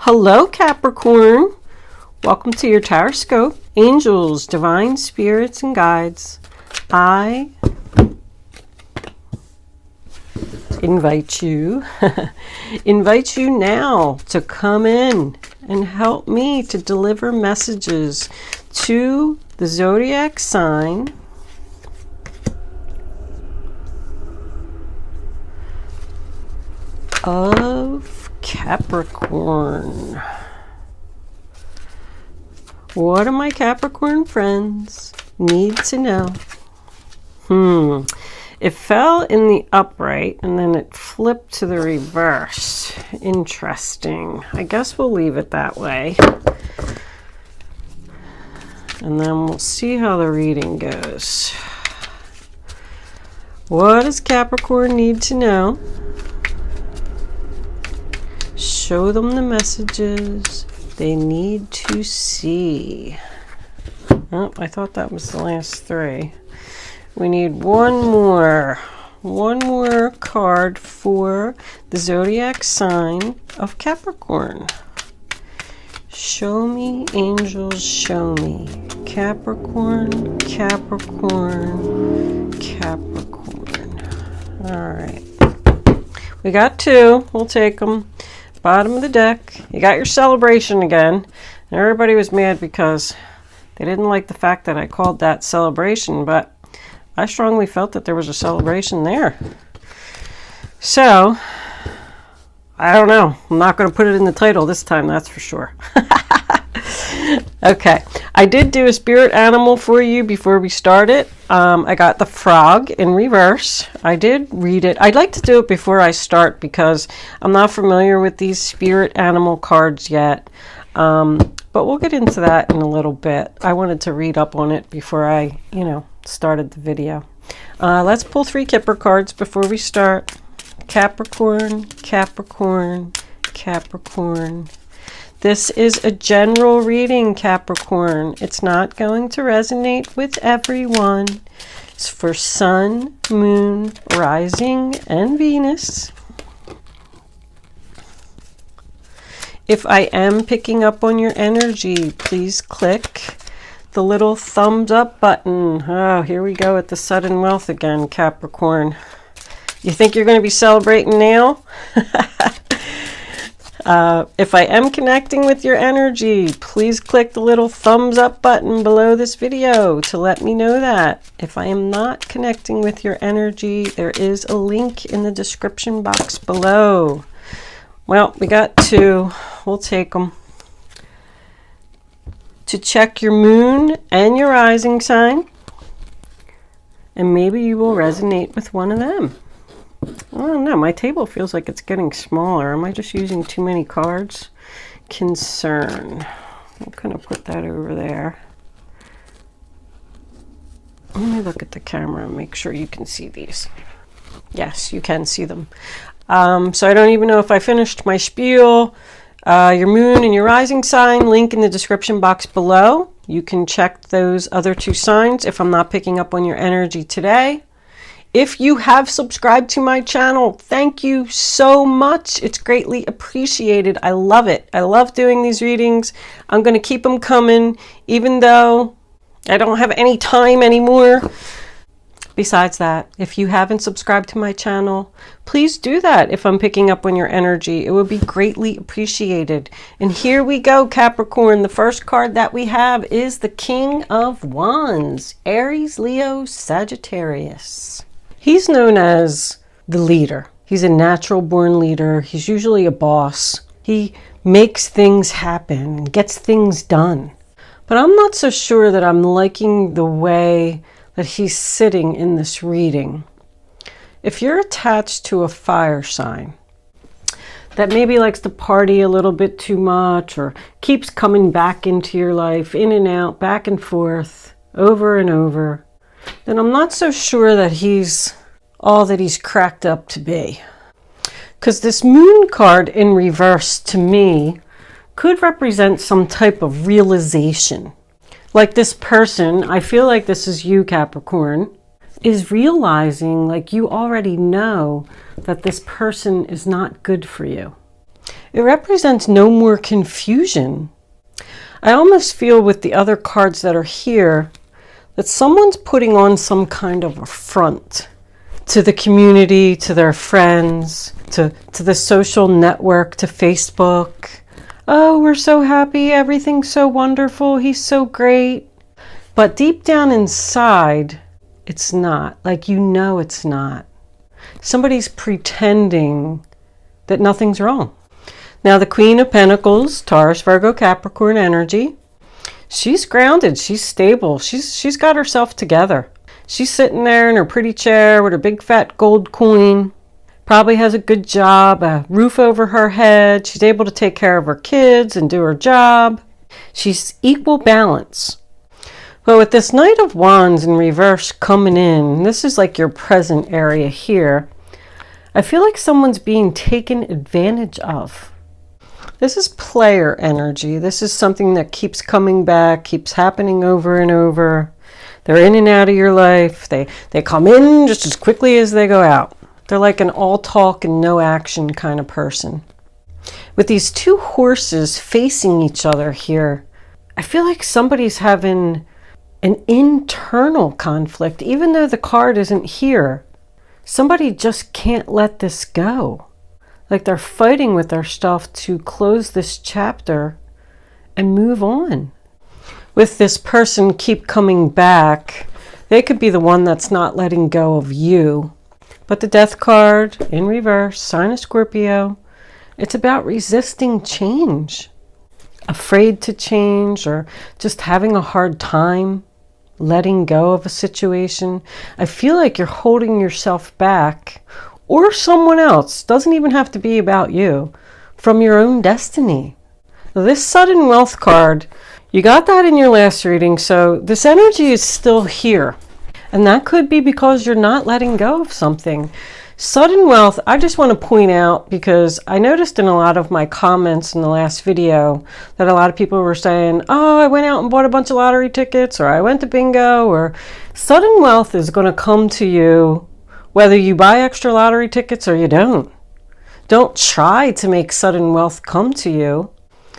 Hello, Capricorn. Welcome to your horoscope. Angels, divine spirits, and guides. I invite you now to come in and help me to deliver messages to the zodiac sign of Capricorn. What do my Capricorn friends need to know? It fell in the upright and then it flipped to the reverse. Interesting. I guess we'll leave it that way. And then we'll see how the reading goes. What does Capricorn need to know? Show them the messages they need to see. Oh, I thought that was the last three. We need one more card for the zodiac sign of Capricorn. Show me, angels, show me. Capricorn, Capricorn, Capricorn. All right. We got two. We'll take them. Bottom of the deck. You got your celebration again. And everybody was mad because they didn't like the fact that I called that celebration, but I strongly felt that there was a celebration there. So, I don't know. I'm not going to put it in the title this time, that's for sure. Okay. I did do a spirit animal for you before we started. I got the frog in reverse. I did read it. I'd like to do it before I start because I'm not familiar with these spirit animal cards yet. But we'll get into that in a little bit. I wanted to read up on it before I, started the video. Let's pull 3 Kipper cards before we start. Capricorn, Capricorn, Capricorn. This is a general reading, Capricorn. It's not going to resonate with everyone. It's for Sun, Moon, Rising, and Venus. If I am picking up on your energy, please click the little thumbs up button. Oh, here we go with the sudden wealth again, Capricorn. You think you're going to be celebrating now? If I am connecting with your energy, please click the little thumbs up button below this video to let me know that. If I am not connecting with your energy, there is a link in the description box below. Well, we got 2. We'll take them. To check your moon and your rising sign, and maybe you will resonate with one of them. I don't know, my table feels like it's getting smaller. Am I just using too many cards? Concern. I'm going to put that over there. Let me look at the camera and make sure you can see these. Yes, you can see them. So I don't even know if I finished my spiel. Your moon and your rising sign, link in the description box below. You can check those other 2 signs if I'm not picking up on your energy today. If you have subscribed to my channel, thank you so much. It's greatly appreciated. I love it. I love doing these readings. I'm going to keep them coming, even though I don't have any time anymore. Besides that, if you haven't subscribed to my channel, please do that if I'm picking up on your energy. It would be greatly appreciated. And here we go, Capricorn. The first card that we have is the King of Wands, Aries, Leo, Sagittarius. He's known as the leader. He's a natural born leader. He's usually a boss. He makes things happen and gets things done. But I'm not so sure that I'm liking the way that he's sitting in this reading. If you're attached to a fire sign that maybe likes to party a little bit too much or keeps coming back into your life, in and out, back and forth, over and over, then I'm not so sure that he's all that he's cracked up to be. Because this moon card in reverse to me could represent some type of realization. Like this person, I feel like this is you, Capricorn, is realizing, like, you already know that this person is not good for you. It represents no more confusion. I almost feel with the other cards that are here that someone's putting on some kind of a front to the community, to their friends, to the social network, to Facebook. Oh, we're so happy, everything's so wonderful, he's so great. But deep down inside, it's not. Like, you know it's not. Somebody's pretending that nothing's wrong. Now, the Queen of Pentacles, Taurus, Virgo, Capricorn energy, she's grounded, she's stable, she's got herself together. She's sitting there in her pretty chair with her big fat gold coin, probably has a good job, a roof over her head, she's able to take care of her kids and do her job. She's equal balance. But with this Knight of Wands in reverse coming in, this is like your present area here, I feel like someone's being taken advantage of. This is player energy. This is something that keeps coming back, keeps happening over and over. They're in and out of your life. They come in just as quickly as they go out. They're like an all talk and no action kind of person. With these two horses facing each other here, I feel like somebody's having an internal conflict, even though the card isn't here. Somebody just can't let this go. Like they're fighting with their stuff to close this chapter and move on. With this person keep coming back, they could be the one that's not letting go of you. But the Death card in reverse, sign of Scorpio, it's about resisting change. Afraid to change or just having a hard time letting go of a situation. I feel like you're holding yourself back, or someone else, doesn't even have to be about you, from your own destiny. This sudden wealth card, you got that in your last reading, so this energy is still here. And that could be because you're not letting go of something. Sudden wealth, I just want to point out, because I noticed in a lot of my comments in the last video that a lot of people were saying, oh, I went out and bought a bunch of lottery tickets, or I went to bingo, or sudden wealth is going to come to you whether you buy extra lottery tickets or you don't. Don't try to make sudden wealth come to you.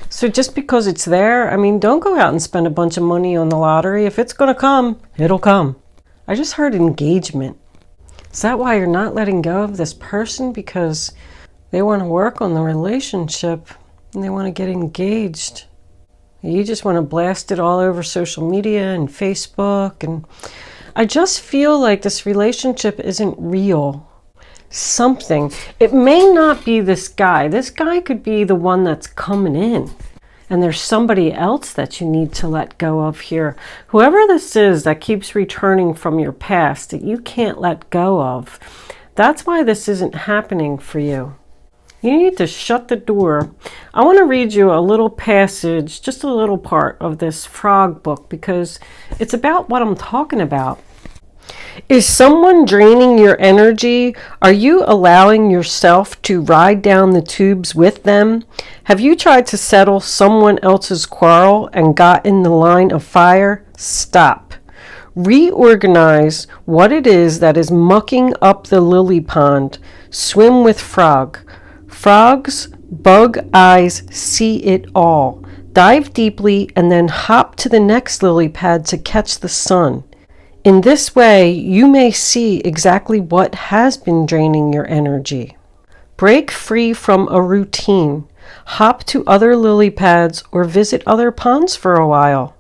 So just because it's there, I mean, don't go out and spend a bunch of money on the lottery. If it's going to come, it'll come. I just heard engagement. Is that why you're not letting go of this person? Because they want to work on the relationship and they want to get engaged. You just want to blast it all over social media and Facebook. And I just feel like this relationship isn't real. Something. It may not be this guy. This guy could be the one that's coming in. And there's somebody else that you need to let go of here. Whoever this is that keeps returning from your past that you can't let go of, that's why this isn't happening for you. You need to shut the door. I want to read you a little passage, just a little part of this frog book, because it's about what I'm talking about. Is someone draining your energy? Are you allowing yourself to ride down the tubes with them? Have you tried to settle someone else's quarrel and got in the line of fire? Stop. Reorganize what it is that is mucking up the lily pond. Swim with frog. Frogs, bug eyes see it all. Dive deeply and then hop to the next lily pad to catch the sun. In this way, you may see exactly what has been draining your energy. Break free from a routine. Hop to other lily pads or visit other ponds for a while.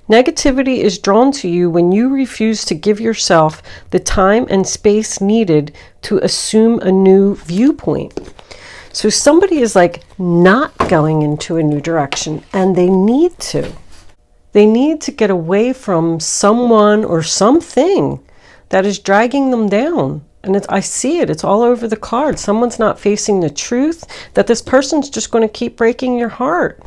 Negativity is drawn to you when you refuse to give yourself the time and space needed to assume a new viewpoint. So somebody is like not going into a new direction, and they need to. They need to get away from someone or something that is dragging them down. And I see it. It's all over the card. Someone's not facing the truth, that this person's just going to keep breaking your heart.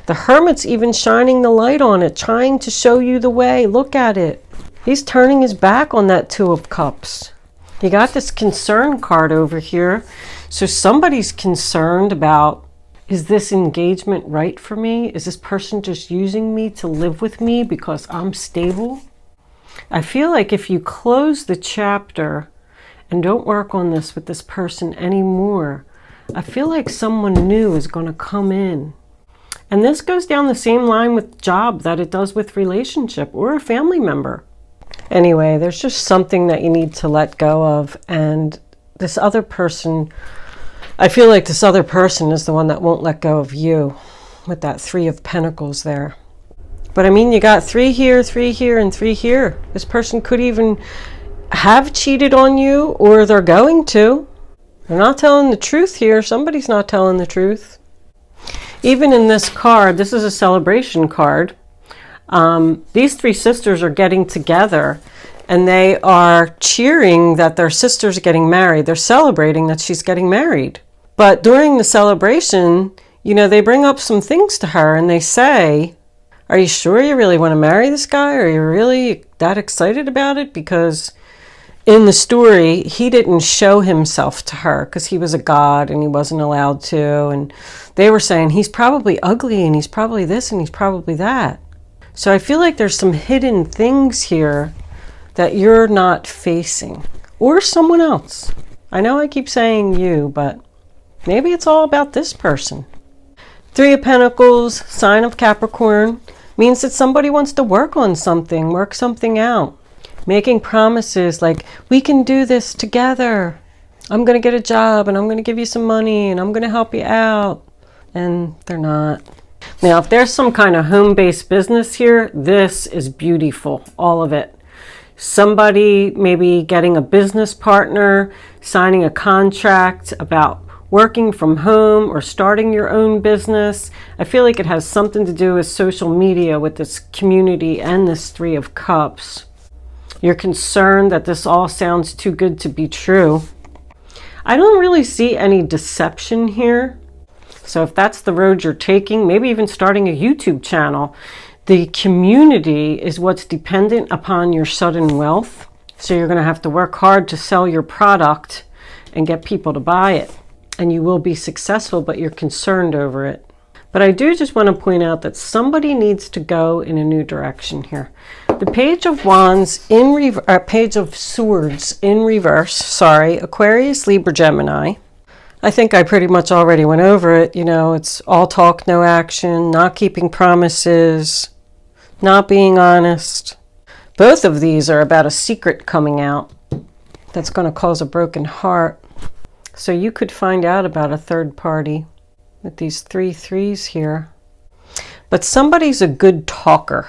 The Hermit's even shining the light on it, trying to show you the way. Look at it. He's turning his back on that Two of Cups. You got this concern card over here. So somebody's concerned about, is this engagement right for me? Is this person just using me to live with me because I'm stable? I feel like if you close the chapter and don't work on this with this person anymore, I feel like someone new is going to come in. And this goes down the same line with job that it does with relationship or a family member. Anyway, there's just something that you need to let go of. And this other person, I feel like this other person is the one that won't let go of you with that 3 of Pentacles there. But I mean, you got 3 here, 3 here, and 3 here. This person could even have cheated on you, or they're going to. They're not telling the truth here. Somebody's not telling the truth. Even in this card, this is a celebration card. These 3 sisters are getting together and they are cheering that their sister's getting married. They're celebrating that she's getting married. But during the celebration, you know, they bring up some things to her and they say, are you sure you really want to marry this guy? Are you really that excited about it? Because in the story, he didn't show himself to her because he was a god and he wasn't allowed to. And they were saying he's probably ugly and he's probably this and he's probably that. So I feel like there's some hidden things here that you're not facing, or someone else. I know I keep saying you, but maybe it's all about this person. 3 of Pentacles, sign of Capricorn, means that somebody wants to work on something, work something out. Making promises like, we can do this together. I'm going to get a job and I'm going to give you some money and I'm going to help you out. And they're not. Now, if there's some kind of home-based business here, this is beautiful, all of it. Somebody maybe getting a business partner, signing a contract about working from home or starting your own business. I feel like it has something to do with social media with this community and this 3 of Cups. You're concerned that this all sounds too good to be true. I don't really see any deception here. So if that's the road you're taking, maybe even starting a YouTube channel, the community is what's dependent upon your sudden wealth. So you're going to have to work hard to sell your product and get people to buy it. And you will be successful, but you're concerned over it. But I do just want to point out that somebody needs to go in a new direction here. The Page of Wands in reverse, Page of Swords in reverse, sorry, Aquarius, Libra, Gemini. I think I pretty much already went over it. You know, it's all talk, no action, not keeping promises, not being honest. Both of these are about a secret coming out that's going to cause a broken heart. So you could find out about a third party with these 3 threes here. But somebody's a good talker.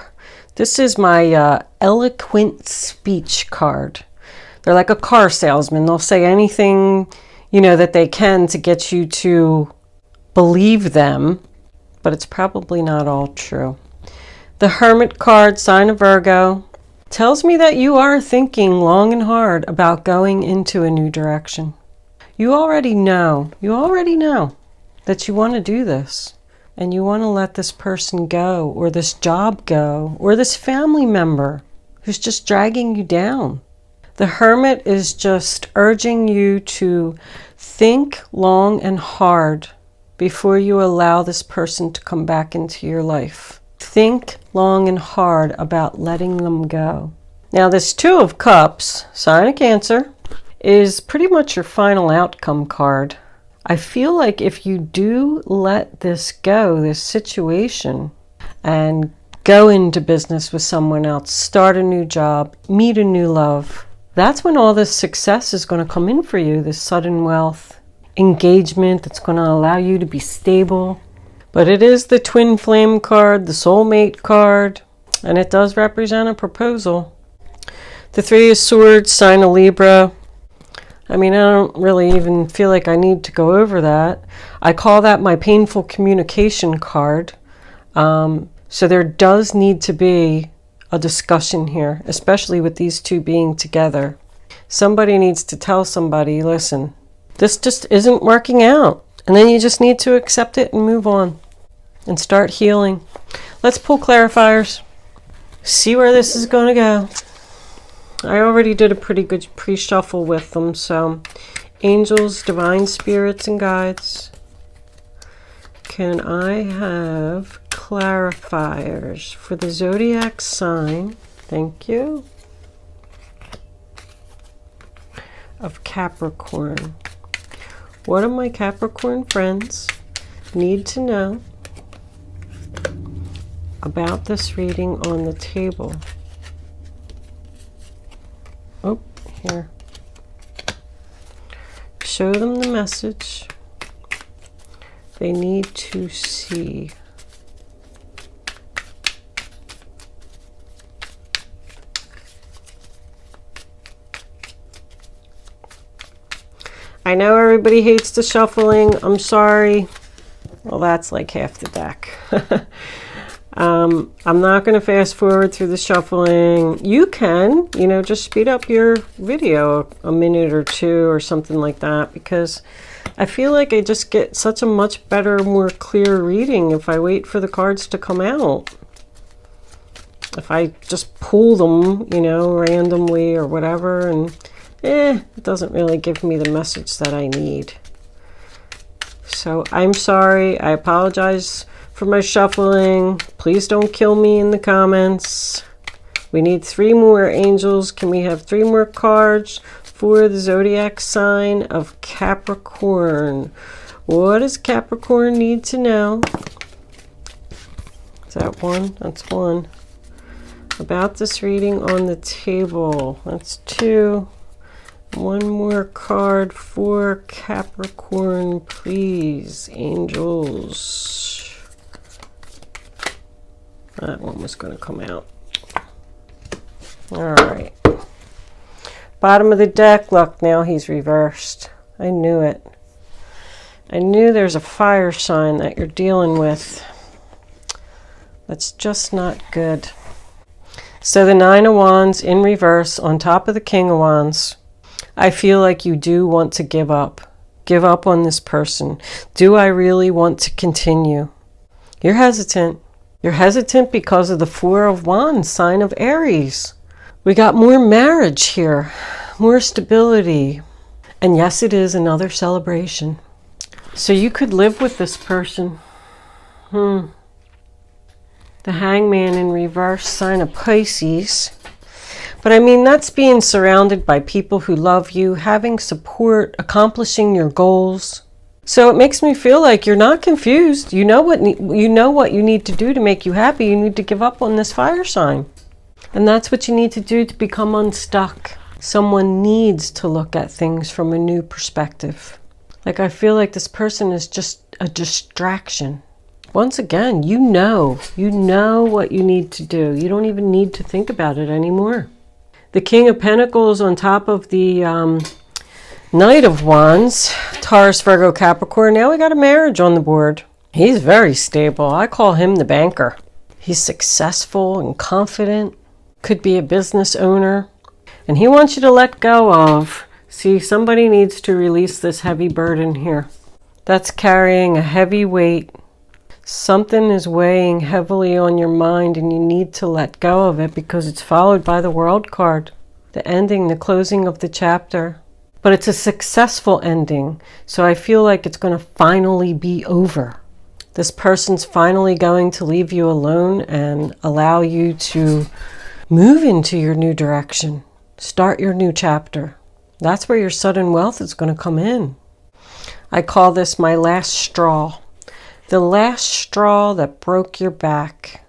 This is my eloquent speech card. They're like a car salesman. They'll say anything, you know, that they can to get you to believe them, but it's probably not all true. The Hermit card, sign of Virgo, tells me that you are thinking long and hard about going into a new direction. You already know that you want to do this and you want to let this person go, or this job go, or this family member who's just dragging you down. The Hermit is just urging you to think long and hard before you allow this person to come back into your life. Think long and hard about letting them go. Now, this 2 of Cups, sign of Cancer, is pretty much your final outcome card. I feel like if you do let this go, this situation, and go into business with someone else, start a new job, meet a new love, that's when all this success is going to come in for you, this sudden wealth, engagement that's going to allow you to be stable. But it is the twin flame card, the soulmate card, and it does represent a proposal. The 3 of Swords, sign of Libra. I mean, I don't really even feel like I need to go over that. I call that my painful communication card. So there does need to be a discussion here, especially with these 2 being together. Somebody needs to tell somebody, listen, this just isn't working out. And then you just need to accept it and move on and start healing. Let's pull clarifiers. See where this is going to go. I already did a pretty good pre-shuffle with them, so angels, divine spirits, and guides. Can I have clarifiers for the zodiac sign? Thank you. Of Capricorn. What do my Capricorn friends need to know about this reading on the table? Oh, here. Show them the message they need to see. I know everybody hates the shuffling. I'm sorry. Well, that's like half the deck. I'm not going to fast forward through the shuffling. You can, just speed up your video a minute or two or something like that, because I feel like I just get such a much better, more clear reading if I wait for the cards to come out. If I just pull them, randomly or whatever, and it doesn't really give me the message that I need. So I'm sorry. I apologize for my shuffling. Please don't kill me in the comments. We need 3 more angels. Can we have 3 more cards for the zodiac sign of Capricorn? What does Capricorn need to know? Is that 1? That's 1. About this reading on the table. That's 2. 1 more card for Capricorn, please, angels. That one was going to come out. All right. Bottom of the deck. Look, now he's reversed. I knew it. I knew there's a fire sign that you're dealing with. That's just not good. So the 9 of Wands in reverse on top of the King of Wands. I feel like you do want to give up. Give up on this person. Do I really want to continue? You're hesitant. You're hesitant because of the 4 of Wands, sign of Aries. We got more marriage here, more stability. And yes, it is another celebration. So you could live with this person. The Hangman in reverse, sign of Pisces. But I mean, that's being surrounded by people who love you, having support, accomplishing your goals. So it makes me feel like you're not confused. You know what you need to do to make you happy. You need to give up on this fire sign. And that's what you need to do to become unstuck. Someone needs to look at things from a new perspective. Like, I feel like this person is just a distraction. Once again, you know what you need to do. You don't even need to think about it anymore. The King of Pentacles on top of the Knight of Wands, Taurus, Virgo, Capricorn. Now we got a marriage on the board. He's very stable. I call him the banker. He's successful and confident. Could be a business owner. And he wants you to let go of. See, somebody needs to release this heavy burden here. That's carrying a heavy weight. Something is weighing heavily on your mind and you need to let go of it because it's followed by the World card. The ending, the closing of the chapter. But it's a successful ending. So I feel like it's going to finally be over. This person's finally going to leave you alone and allow you to move into your new direction. Start your new chapter. That's where your sudden wealth is going to come in. I call this my last straw. The last straw that broke your back.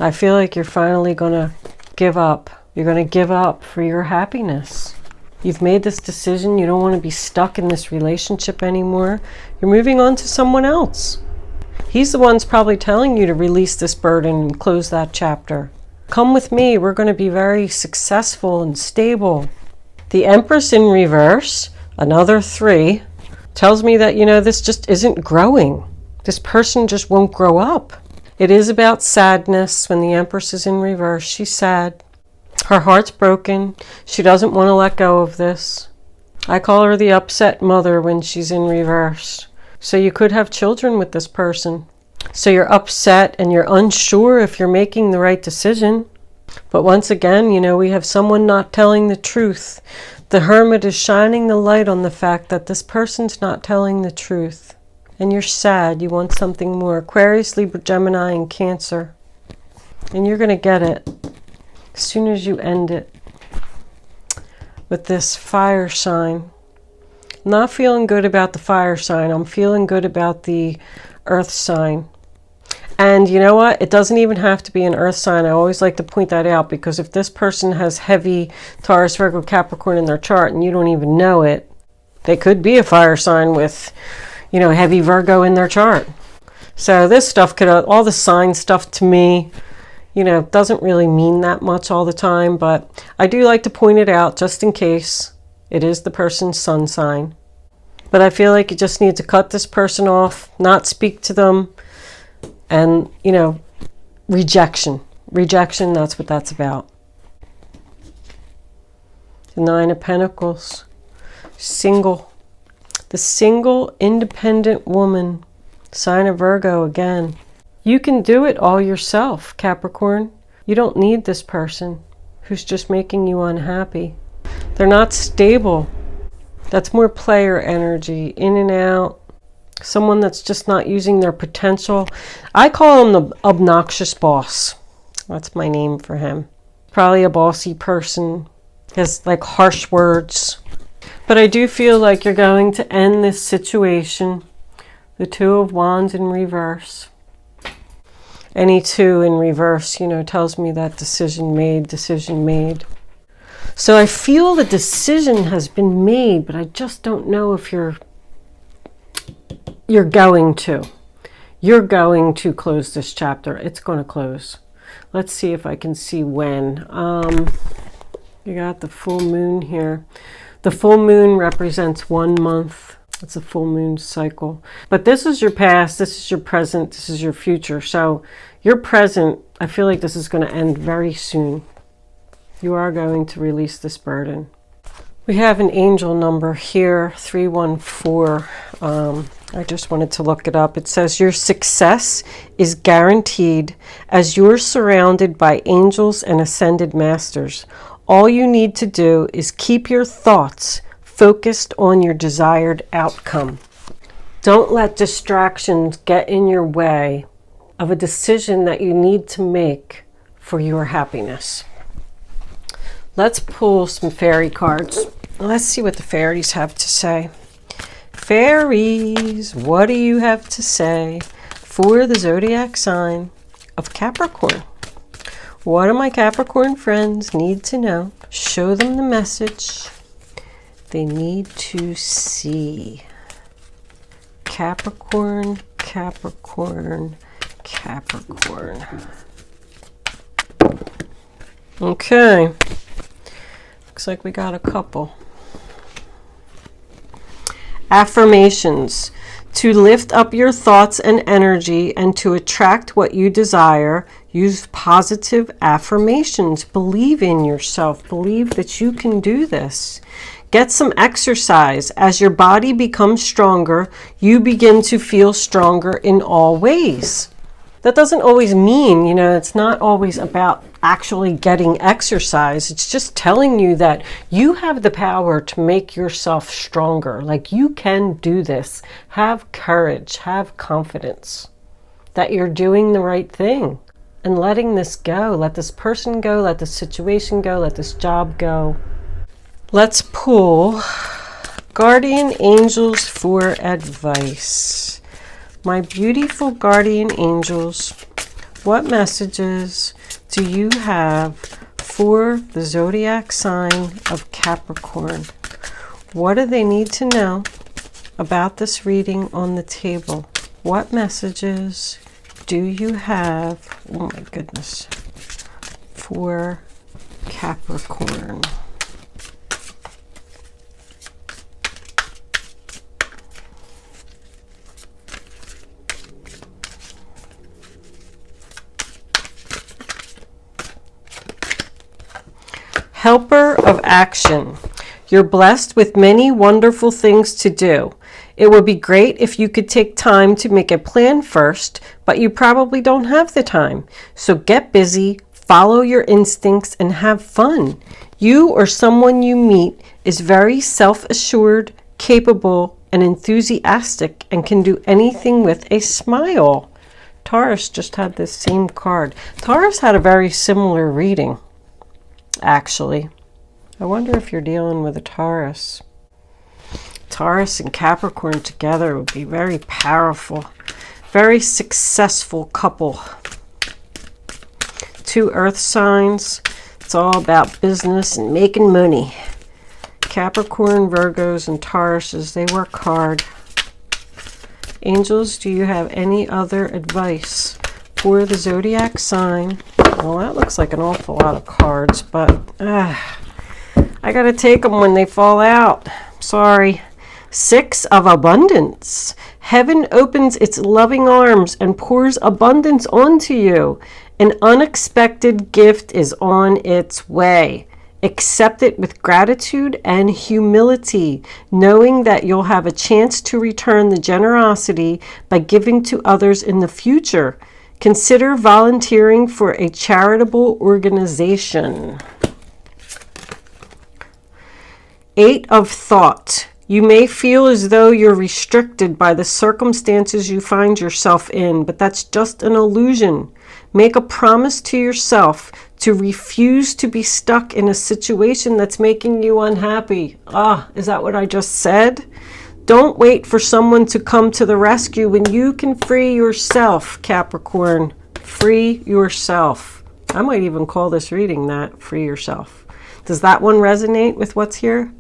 I feel like you're finally going to give up. You're going to give up for your happiness. You've made this decision. You don't want to be stuck in this relationship anymore. You're moving on to someone else. He's the one's probably telling you to release this burden and close that chapter. Come with me. We're going to be very successful and stable. The Empress in reverse, another 3, tells me that, this just isn't growing. This person just won't grow up. It is about sadness when the Empress is in reverse. She's sad. Her heart's broken. She doesn't want to let go of this. I call her the upset mother when she's in reverse. So you could have children with this person. So you're upset and you're unsure if you're making the right decision. But once again, we have someone not telling the truth. The Hermit is shining the light on the fact that this person's not telling the truth. And you're sad. You want something more. Aquarius, Libra, Gemini, and Cancer. And you're going to get it as soon as you end it with this fire sign. Not feeling good about the fire sign. I'm feeling good about the earth sign. And you know what? It doesn't even have to be an earth sign. I always like to point that out, because if this person has heavy Taurus, Virgo, Capricorn in their chart and you don't even know it, they could be a fire sign with, you know, heavy Virgo in their chart. So this stuff could, all the sign stuff to me, you know, doesn't really mean that much all the time, but I do like to point it out just in case it is the person's sun sign. But I feel like you just need to cut this person off, not speak to them, and, you know, rejection. Rejection, that's what that's about. The Nine of Pentacles. Single. The single, independent woman. Sign of Virgo again. You can do it all yourself, Capricorn. You don't need this person who's just making you unhappy. They're not stable. That's more player energy, in and out. Someone that's just not using their potential. I call him the obnoxious boss. That's my name for him. Probably a bossy person. Has like harsh words. But I do feel like you're going to end this situation. The Two of Wands in reverse. Any two in reverse, you know, tells me that decision made, decision made. So I feel the decision has been made, but I just don't know if you're going to. You're going to close this chapter. It's going to close. Let's see if I can see when. You got the full moon here. The full moon represents 1 month. It's a full moon cycle. But this is your past, this is your present, this is your future. So your present, I feel like this is going to end very soon. You are going to release this burden. We have an angel number here, 314. I just wanted to look it up. It says your success is guaranteed as you're surrounded by angels and ascended masters. All you need to do is keep your thoughts focused on your desired outcome. Don't let distractions get in your way of a decision that you need to make for your happiness. Let's pull some fairy cards. Let's see what the fairies have to say. Fairies, what do you have to say for the zodiac sign of Capricorn? What do my Capricorn friends need to know? Show them the message they need to see. Capricorn, Capricorn, Capricorn. Okay. Looks like we got a couple. Affirmations. To lift up your thoughts and energy and to attract what you desire, use positive affirmations. Believe in yourself. Believe that you can do this. Get some exercise. As your body becomes stronger, you begin to feel stronger in all ways. That doesn't always mean, you know, it's not always about actually getting exercise. It's just telling you that you have the power to make yourself stronger. Like, you can do this. Have courage, have confidence that you're doing the right thing and letting this go. Let this person go, let this situation go, let this job go. Let's pull Guardian Angels for advice. My beautiful guardian angels, what messages do you have for the zodiac sign of Capricorn? What do they need to know about this reading on the table? What messages do you have, oh my goodness, for Capricorn? Helper of action. You're blessed with many wonderful things to do. It would be great if you could take time to make a plan first, but you probably don't have the time. So get busy, follow your instincts, and have fun. You or someone you meet is very self-assured, capable, and enthusiastic, and can do anything with a smile. Taurus just had this same card. Taurus had a very similar reading. Actually, I wonder if you're dealing with a Taurus. Taurus and Capricorn together would be very powerful. Very successful couple. 2 earth signs. It's all about business and making money. Capricorn, Virgos, and Tauruses, they work hard. Angels, do you have any other advice for the zodiac sign? Well, that looks like an awful lot of cards, but I gotta take them when they fall out. Sorry. 6 of abundance. Heaven opens its loving arms and pours abundance onto you. An unexpected gift is on its way. Accept it with gratitude and humility, knowing that you'll have a chance to return the generosity by giving to others in the future. Consider volunteering for a charitable organization. 8 of thought. You may feel as though you're restricted by the circumstances you find yourself in, but that's just an illusion. Make a promise to yourself to refuse to be stuck in a situation that's making you unhappy. Is that what I just said? Don't wait for someone to come to the rescue when you can free yourself, Capricorn. Free yourself. I might even call this reading that, free yourself. Does that one resonate with what's here?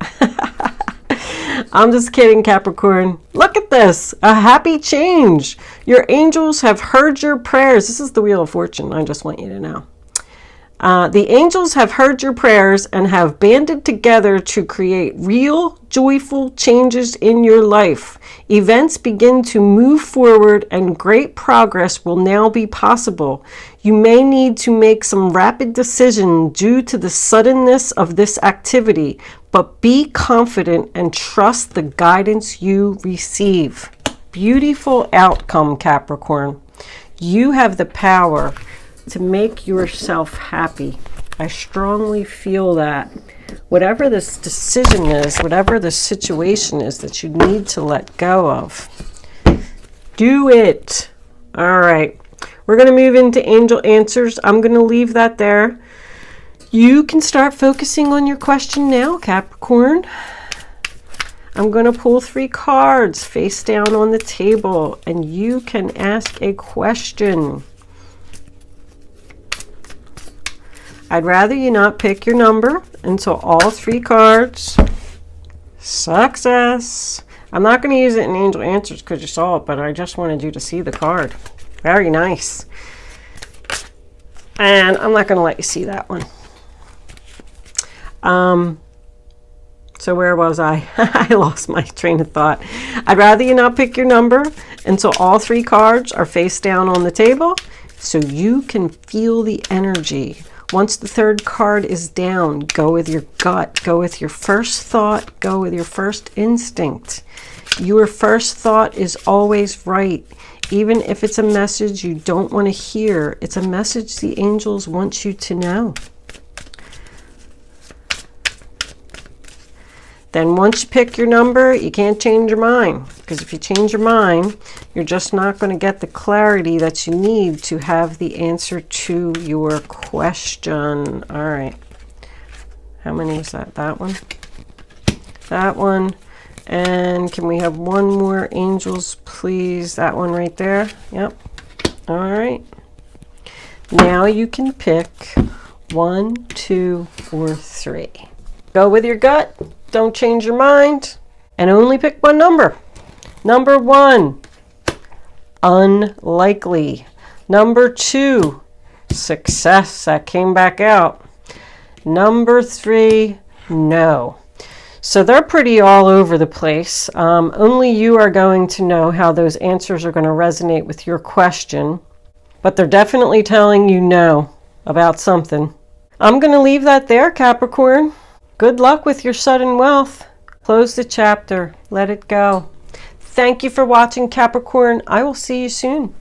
I'm just kidding, Capricorn. Look at this. A happy change. Your angels have heard your prayers. This is the Wheel of Fortune. I just want you to know. The angels have heard your prayers and have banded together to create real, joyful changes in your life. Events begin to move forward and great progress will now be possible. You may need to make some rapid decisions due to the suddenness of this activity, but be confident and trust the guidance you receive. Beautiful outcome, Capricorn. You have the power to make yourself happy. I strongly feel that. Whatever this decision is, whatever the situation is that you need to let go of, do it. All right. We're going to move into angel answers. I'm going to leave that there. You can start focusing on your question now, Capricorn. I'm going to pull 3 cards face down on the table, and you can ask a question. I'd rather you not pick your number until all 3 cards. Success. I'm not going to use it in angel answers because you saw it, but I just wanted you to see the card. Very nice. And I'm not going to let you see that one. So where was I? I lost my train of thought. I'd rather you not pick your number until all 3 cards are face down on the table so you can feel the energy. Once the 3rd card is down, go with your gut. Go with your first thought. Go with your first instinct. Your first thought is always right. Even if it's a message you don't want to hear, it's a message the angels want you to know. Then once you pick your number, you can't change your mind. Because if you change your mind, you're just not going to get the clarity that you need to have the answer to your question. All right. How many is that? That one? That one. And can we have one more, angels, please? That one right there. Yep. All right. Now you can pick 1, 2, or 3. Go with your gut. Don't change your mind. And only pick one number. Number 1, unlikely. Number 2, success. That came back out. Number 3, no. So they're pretty all over the place. Only you are going to know how those answers are going to resonate with your question. But they're definitely telling you no about something. I'm going to leave that there, Capricorn. Good luck with your sudden wealth. Close the chapter. Let it go. Thank you for watching, Capricorn. I will see you soon.